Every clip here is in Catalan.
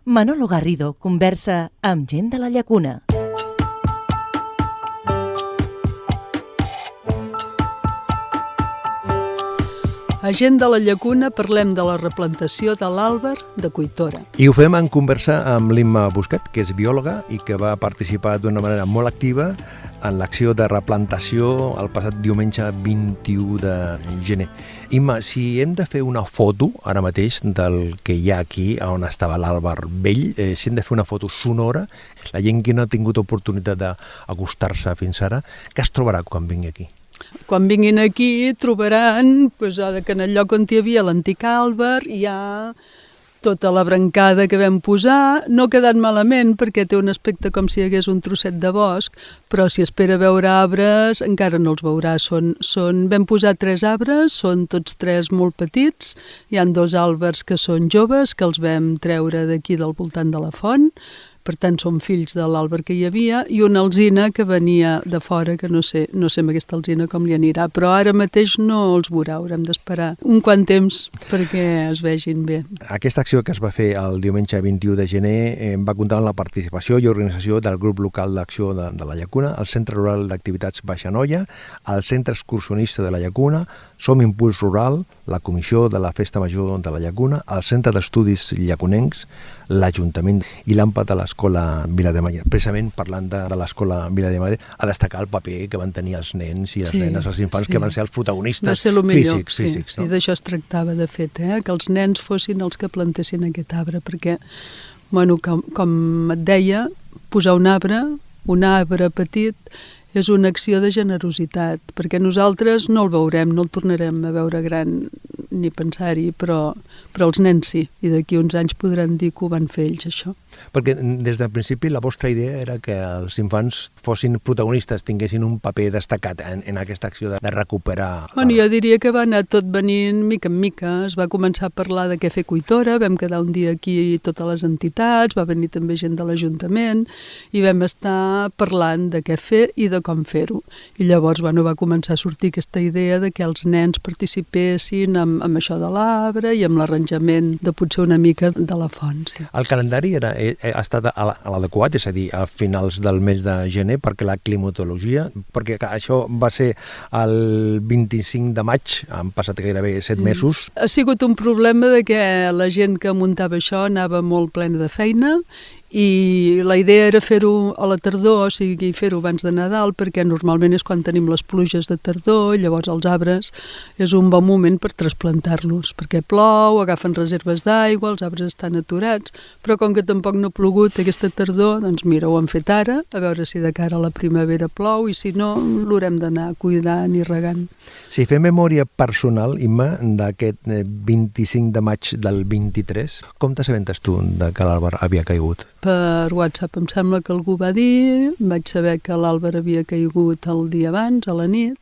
Manolo Garrido conversa amb gent de la Llacuna. A Gent de la Llacuna parlem de la replantació de l'àlber de Cuitora. I ho fem en conversa amb l'Imma Busquet, que és biòloga i que va participar d'una manera molt activa en l'acció de replantació el passat diumenge 21 de gener. Imma, si hem de fer una foto ara mateix del que hi ha aquí, on estava l'àlber vell, si hem de fer una foto sonora, la gent que no ha tingut oportunitat d'acostar-se fins ara, què es trobarà quan vingui aquí? Quan vinguin aquí trobaran ara que en el lloc on hi havia l'antic àlber hi ha tota la brancada que vam posar. No ha quedat malament perquè té un aspecte com si hi hagués un trosset de bosc, però si espera veure arbres encara no els veurà. Vam posar 3 arbres, són tots 3 molt petits. Hi han 2 àlbers que són joves, que els vam treure d'aquí del voltant de la font. Per tant, són fills de l'àlber que hi havia, i una alzina que venia de fora, que no sé amb aquesta alzina com li anirà, però ara mateix no els veurà, haurem d'esperar un quant temps perquè es vegin bé. Aquesta acció que es va fer el diumenge 21 de gener va comptar amb la participació i organització del grup local d'acció de la Llacuna, el Centre Rural d'Activitats Baixanoia, el Centre Excursionista de la Llacuna, Som Impuls Rural, la Comissió de la Festa Major de la Llacuna, el Centre d'Estudis Llaconencs, l'Ajuntament i l'AMPA de l'Escola Vila de Mayer. Precisament parlant de l'Escola Vila de Mayer, a destacar el paper que van tenir els nens i les nenes, els infants, que van ser els protagonistes físics. I d'això es tractava, de fet, que els nens fossin els que plantessin aquest arbre, perquè, com et deia, posar un arbre petit, és una acció de generositat, perquè nosaltres no el veurem, no el tornarem a veure gran ni pensar-hi, però els nens sí, i d'aquí uns anys podran dir que ho van fer ells, això. Perquè des del principi la vostra idea era que els infants fossin protagonistes, tinguessin un paper destacat en aquesta acció de recuperar... Jo diria que va anar tot venint mica en mica. Es va començar a parlar de què fer Cuitora, vam quedar un dia aquí totes les entitats, va venir també gent de l'Ajuntament, i vam estar parlant de què fer i de com fer-ho. I llavors va començar a sortir aquesta idea de que els nens participessin amb això de l'arbre i amb l'arranjament de potser una mica de la font. Sí. El calendari ha estat a l'adequat, és a dir, a finals del mes de gener, perquè la climatologia, perquè això va ser el 25 de maig, han passat gairebé 7 mesos. Ha sigut un problema de que la gent que muntava això anava molt plena de feina, i la idea era fer-ho a la tardor, o sigui, fer-ho abans de Nadal, perquè normalment és quan tenim les pluges de tardor, llavors els arbres és un bon moment per trasplantar-los, perquè plou, agafen reserves d'aigua, els arbres estan aturats, però com que tampoc no ha plogut aquesta tardor, doncs mira, ho hem fet ara, a veure si de cara a la primavera plou, i si no, l'haurem d'anar cuidant i regant. Si fem memòria personal, Imma, d'aquest 25 de maig del 23, com t'assabentes tu de que l'àlber havia caigut? Per WhatsApp em sembla que algú va dir, vaig saber que l'àlber havia caigut el dia abans, a la nit,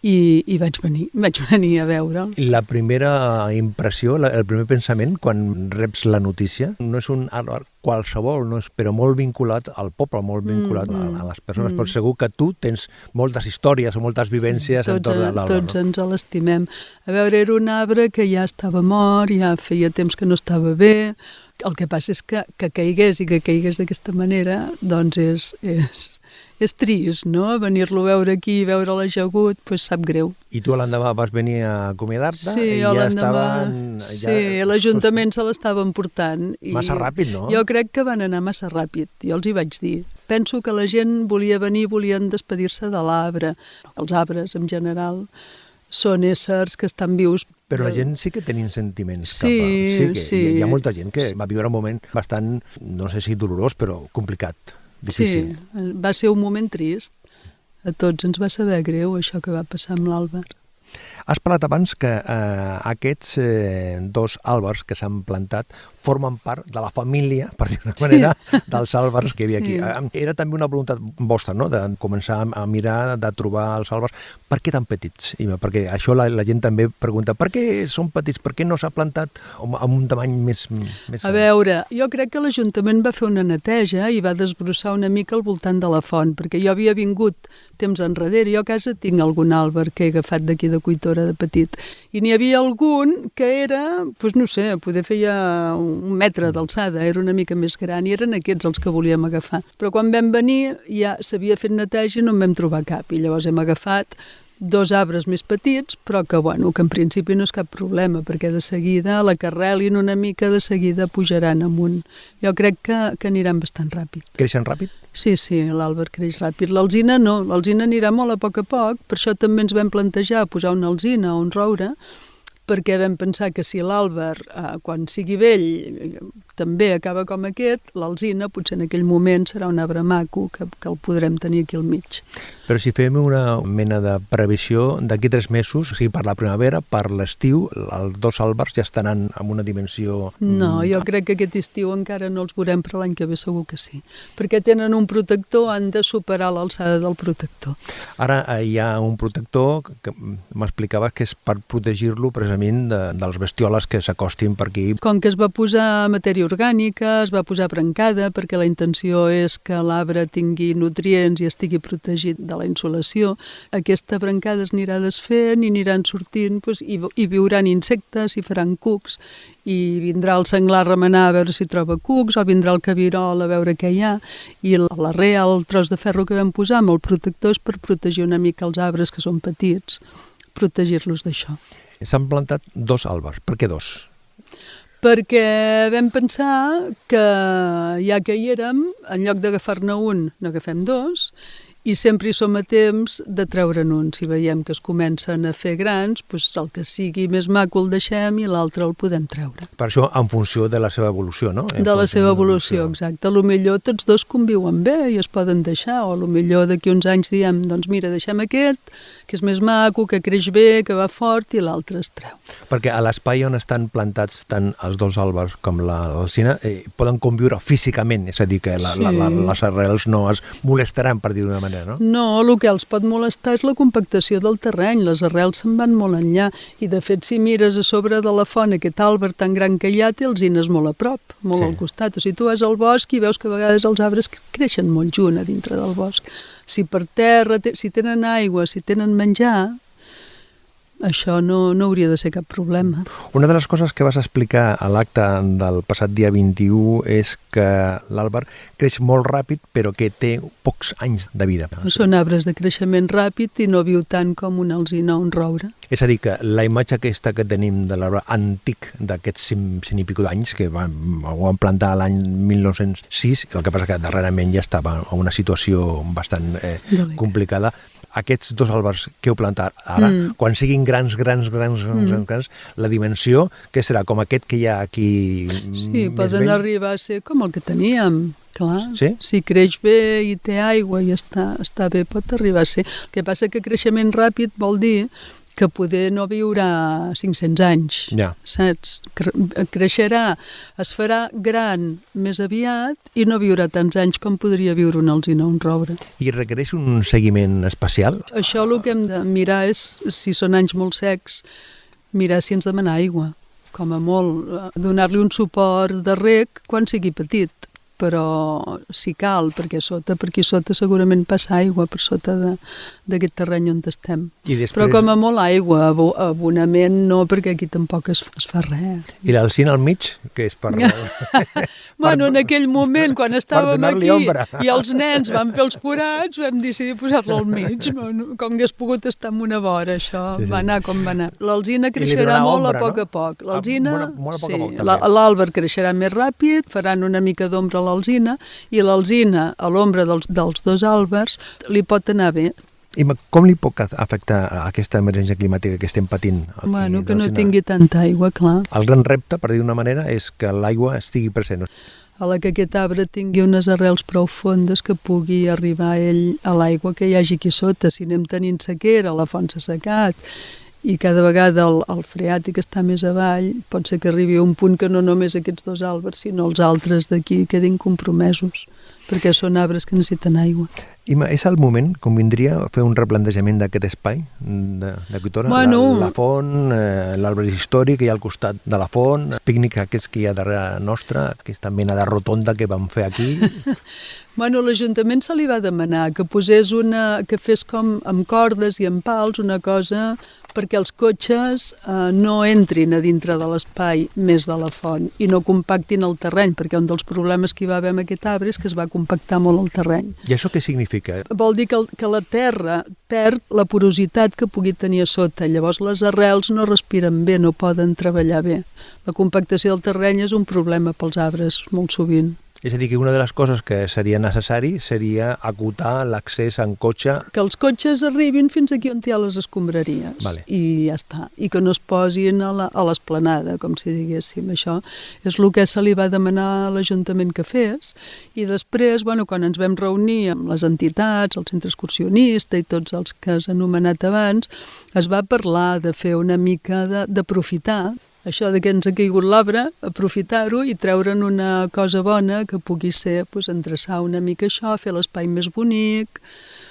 i vaig venir a veure'l. La primera impressió, el primer pensament, quan reps la notícia, no és un àlber qualsevol, no és, però molt vinculat al poble, molt vinculat a les persones, però segur que tu tens moltes històries o moltes vivències entorn de l'àlber. Tots ens l'estimem. A veure, era un arbre que ja estava mort, ja feia temps que no estava bé. El que passa és que caigués i que caigués d'aquesta manera, doncs és trist, no? Venir-lo a veure aquí, veure l'ajagut, doncs sap greu. I tu a l'endemà vas venir a acomiadar-te? Sí, i ja estaven... Sí, l'Ajuntament se l'estaven portant. Massa ràpid, no? Jo crec que van anar massa ràpid, jo els hi vaig dir. Penso que la gent volia venir, volien despedir-se de l'arbre. Els arbres, en general, són éssers que estan vius. Però la gent sí que tenien sentiments. Sí. Hi ha molta gent que va viure un moment bastant, no sé si dolorós, però complicat, difícil. Sí, va ser un moment trist. A tots ens va saber greu això que va passar amb l'àlber. Has parlat abans que aquests 2 àlbers que s'han plantat formen part de la família, per dir-ho d'una manera, dels àlbers que hi havia aquí. Era també una voluntat vostra, no?, de començar a mirar, de trobar els àlbers. Per què tan petits? Perquè això la gent també pregunta, per què són petits? Per què no s'ha plantat amb un tamany més gran? A veure, jo crec que l'Ajuntament va fer una neteja i va desbrossar una mica al voltant de la font, perquè jo havia vingut temps enrere, jo a casa tinc algun àlber que he agafat d'aquí de Cuitora de petit, i n'hi havia algun que era, doncs no sé, poder feia un metre d'alçada, era una mica més gran i eren aquests els que volíem agafar. Però quan vam venir ja s'havia fet neteja i no en vam trobar cap i llavors hem agafat 2 arbres més petits, però que en principi no és cap problema, perquè de seguida, la que arrelin una mica, de seguida pujaran amunt. Jo crec que aniran bastant ràpid. Creixen ràpid? Sí, l'àlber creix ràpid. L'alzina no, l'alzina anirà molt a poc, per això també ens vam plantejar posar una alzina o un roure, perquè vam pensar que si l'àlber, quan sigui vell, també acaba com aquest, l'alzina potser en aquell moment serà un arbre maco que el podrem tenir aquí al mig. Però si fem una mena de previsió, d'aquí 3 mesos, o sigui, per la primavera, per l'estiu, els 2 àlbers ja estaran en una dimensió... No, jo crec que aquest estiu encara no els veurem, però l'any que ve segur que sí. Perquè tenen un protector, han de superar l'alçada del protector. Ara hi ha un protector que m'explicaves que és per protegir-lo precisament de les bestioles que s'acostin per aquí. Com que es va posar matèria orgànica, es va posar brancada, perquè la intenció és que l'arbre tingui nutrients i estigui protegit de la insolació, aquesta brancada es anirà desfent i aniran sortint i viuran insectes i faran cucs i vindrà el senglar a remenar a veure si troba cucs o vindrà el cabirol a veure què hi ha i l'arrea, el tros de ferro que vam posar amb el protector és per protegir una mica els arbres que són petits, protegir-los d'això. S'han plantat 2 àlbers. Per què 2? Perquè vam pensar que ja que hi érem, en lloc d'agafar-ne un, n'agafem 2 i sempre hi som a temps de treure'n un. Si veiem que es comencen a fer grans, doncs el que sigui més maco el deixem i l'altre el podem treure. Per això, en funció de la seva evolució, no? De la seva evolució, exacte. Potser tots 2 conviuen bé i es poden deixar, o potser d'aquí uns anys diem, doncs mira, deixem aquest, que és més maco, que creix bé, que va fort, i l'altre es treu. Perquè a l'espai on estan plantats tant els 2 àlbers com l'alzina poden conviure físicament, és a dir, que les arrels no es molestaran, per dir d'una manera. No, el que els pot molestar és la compactació del terreny, les arrels se'n van molt enllà i de fet si mires a sobre de la font aquest àlber tan gran que hi ha té alzines molt a prop, molt al costat, o sigui tu vas al bosc i veus que a vegades els arbres creixen molt junt a dintre del bosc, si per terra, si tenen aigua, si tenen menjar, això no hauria de ser cap problema. Una de les coses que vas explicar a l'acte del passat dia 21 és que l'àlber creix molt ràpid però que té pocs anys de vida. Són arbres de creixement ràpid i no viu tant com una alzina o un roure. És a dir, que la imatge aquesta que tenim de l'arbre antic d'aquests 100 i pico d'anys, que ho van plantar l'any 1906, el que passa que darrerament ja estava en una situació bastant complicada, aquests 2 àlbers que heu plantat ara, quan siguin grans, la dimensió, que serà com aquest que hi ha aquí sí, poden arribar a ser com el que teníem, clar. Sí? Si creix bé i té aigua i està bé, pot arribar a ser. El que passa que creixement ràpid vol dir que poder no viurà 500 anys, saps? Creixerà, es farà gran més aviat i no viurà tants anys com podria viure una alzina o un roure. I requereix un seguiment especial? Això el que hem de mirar és, si són anys molt secs, mirar si ens demana aigua. Com a molt, donar-li un suport de reg quan sigui petit, però si cal, perquè per aquí sota segurament passa aigua per sota d'aquest terreny on estem. Però com a molt aigua, abonament no, perquè aquí tampoc es fa res. I l'alzina al mig, que és per... Bueno, en aquell moment, quan estàvem aquí i els nens van fer els forats, vam decidir posar-lo al mig. Com hagués pogut estar en una vora, això va anar com va anar. L'alzina creixerà molt a poc a poc. L'àlber creixerà més ràpid, faran una mica d'ombra a l'alzina, i l'alzina, a l'ombra dels 2 àlbers, li pot anar bé. I com li pot afectar aquesta emergència climàtica que estem patint? Bueno, que no tingui tanta aigua, clar. El gran repte, per dir d'una manera, és que l'aigua estigui present. A la que aquest arbre tingui unes arrels prou fondes que pugui arribar ell a l'aigua que hi hagi aquí sota. Si anem tenint sequera, la font s'ha secat, i cada vegada el freàtic està més avall, pot ser que arribi a un punt que no només aquests 2 àlbers, sinó els altres d'aquí quedin compromesos, perquè són arbres que necessiten aigua. Ima, és el moment, convindria fer un replantejament d'aquest espai de Quitora? Bueno. La font, l'arbre històric que hi ha al costat de la font, els pícnics aquests que hi ha darrere nostra, aquesta mena de rotonda que vam fer aquí. Bueno, l'Ajuntament se li va demanar que que fes com amb cordes i amb pals una cosa perquè els cotxes no entrin a dintre de l'espai més de la font i no compactin el terreny, perquè un dels problemes que hi va haver amb aquest arbre és que es va compactar molt el terreny. I això què significa? Vol dir que la terra perd la porositat que pugui tenir a sota, llavors les arrels no respiren bé, no poden treballar bé. La compactació del terreny és un problema pels arbres molt sovint. És a dir, que una de les coses que seria necessari seria acotar l'accés en cotxe. Que els cotxes arribin fins aquí on hi ha les escombraries. Vale. I ja està. I que no es posin a l'esplanada, com si diguéssim. Això és el que se li va demanar a l'Ajuntament que fes. I després, bueno, quan ens vam reunir amb les entitats, el centre excursionista i tots els que has anomenat abans, es va parlar de fer una mica d'aprofitar això de que ens ha caigut l'arbre, aprofitar-ho i treure'n una cosa bona que pugui ser endreçar una mica això, fer l'espai més bonic.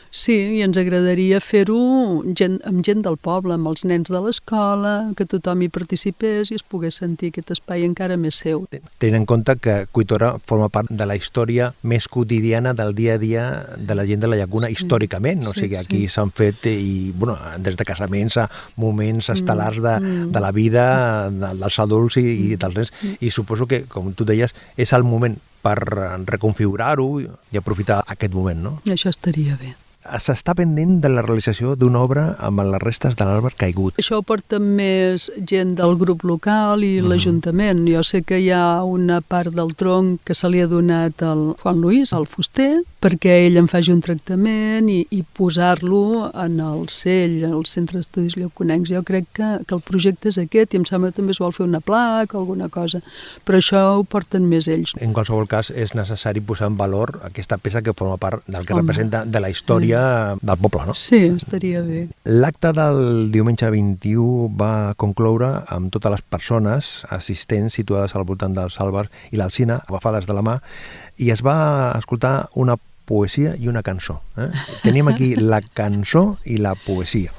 Sí, i ens agradaria fer-ho amb gent del poble, amb els nens de l'escola, que tothom hi participés i es pogués sentir aquest espai encara més seu. Tenint en compte que Quitora forma part de la història més quotidiana del dia a dia de la gent de la Llacuna històricament, o sigui, aquí s'han fet des de casaments a moments estel·lars de la vida dels adults i dels nens, i suposo que, com tu deies, és el moment per reconfigurar-ho i aprofitar aquest moment, no? Això estaria bé. S'està pendent de la realització d'una obra amb les restes de l'arbre caigut. Això ho porta més gent del grup local i l'Ajuntament. Jo sé que hi ha una part del tronc que se li ha donat al Juan Luis, al fuster, perquè ell en faci un tractament i posar-lo en el CELL, el Centre d'Estudis Llaconencs. Jo crec que el projecte és aquest i em sembla que també es vol fer una placa o alguna cosa, però això ho porten més ells. En qualsevol cas, és necessari posar en valor aquesta peça que forma part del que representa de la història del poble, no? Sí, estaria bé. L'acte del diumenge 21 va concloure amb totes les persones assistents situades al voltant dels àlbers i l'alzina, agafades de la mà, i es va escoltar una poesia i una cançó. Tenim aquí la cançó i la poesia.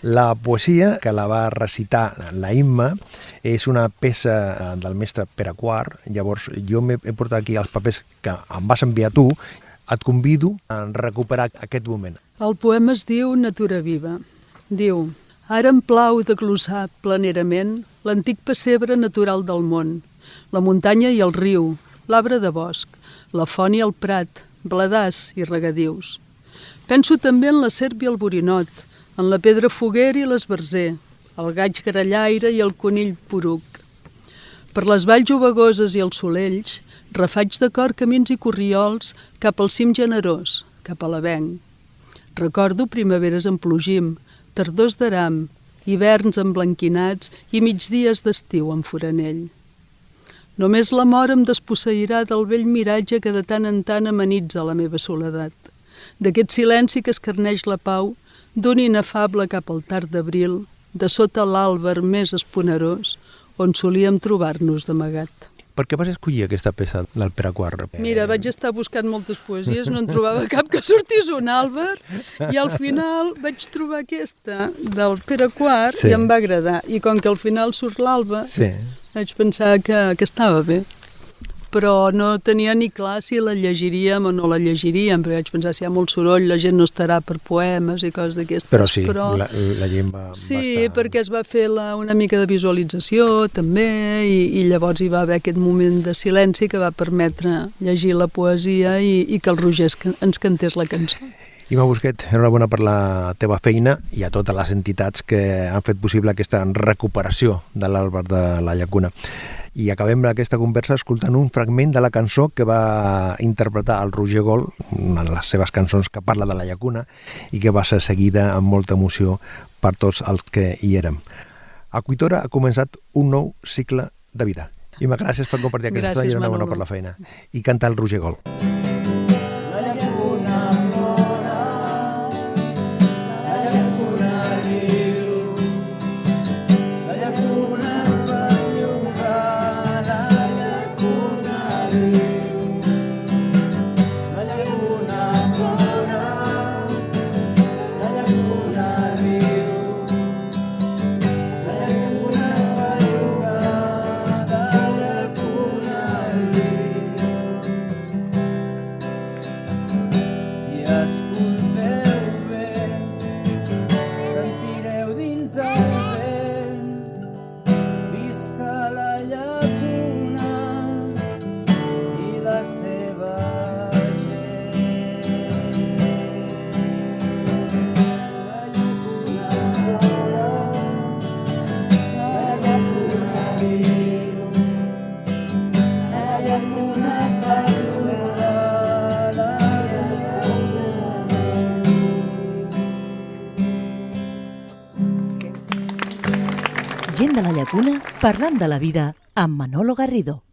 La poesia, que la va recitar la Imma, és una peça del mestre Pere Quart. Llavors, jo m'he portat aquí els papers que em vas enviar tu. Et convido a recuperar aquest moment. El poema es diu Natura viva. Diu: ara em plau de glosar planerament l'antic pessebre natural del món, la muntanya i el riu, l'arbre de bosc, la font i el prat, bladars i regadius. Penso també en la serp i el borinot, en la pedra foguera i l'esbarzer, el gaig grallaire i el conill poruc. Per les valls ovegoses i els solells, refaig de cor camins i corriols cap al cim generós, cap a l'avenc. Recordo primaveres en plogim, tardors d'aram, hiverns emblanquinats i migdies d'estiu en foranell. Només la mort em desposseirà del vell miratge que de tant en tant amenitza la meva soledat, d'aquest silenci que escarneix la pau, d'un inefable cap al tard d'abril, de sota l'àlber més esponerós, on solíem trobar-nos d'amagat. Per què vas escollir aquesta peça del Pere Quart? Mira, vaig estar buscant moltes poesies, no en trobava cap que sortís un àlber, i al final vaig trobar aquesta del Pere Quart i em va agradar. I com que al final surt l'àlber, vaig pensar que estava bé. Però no tenia ni clar si la llegiríem o no la llegiríem, perquè vaig pensar si hi ha molt soroll la gent no estarà per poemes i coses d'aquestes. Però sí, la gent va sí, estar... perquè es va fer una mica de visualització també i llavors hi va haver aquest moment de silenci que va permetre llegir la poesia i que el Roger ens cantés la cançó. Imma Busquet, enhorabona per la teva feina i a totes les entitats que han fet possible aquesta recuperació de l'àlber de la Llacuna. I acabem aquesta conversa escoltant un fragment de la cançó que va interpretar el Roger Gol, una de les seves cançons que parla de la Llacuna i que va ser seguida amb molta emoció per tots els que hi érem. A Quitora ha començat un nou cicle de vida. Imma, gràcies per compartir aquesta estona i enhorabona per la feina. I canta el Roger Gol. La Gent de la Llacuna parlant de la vida amb Manolo Garrido.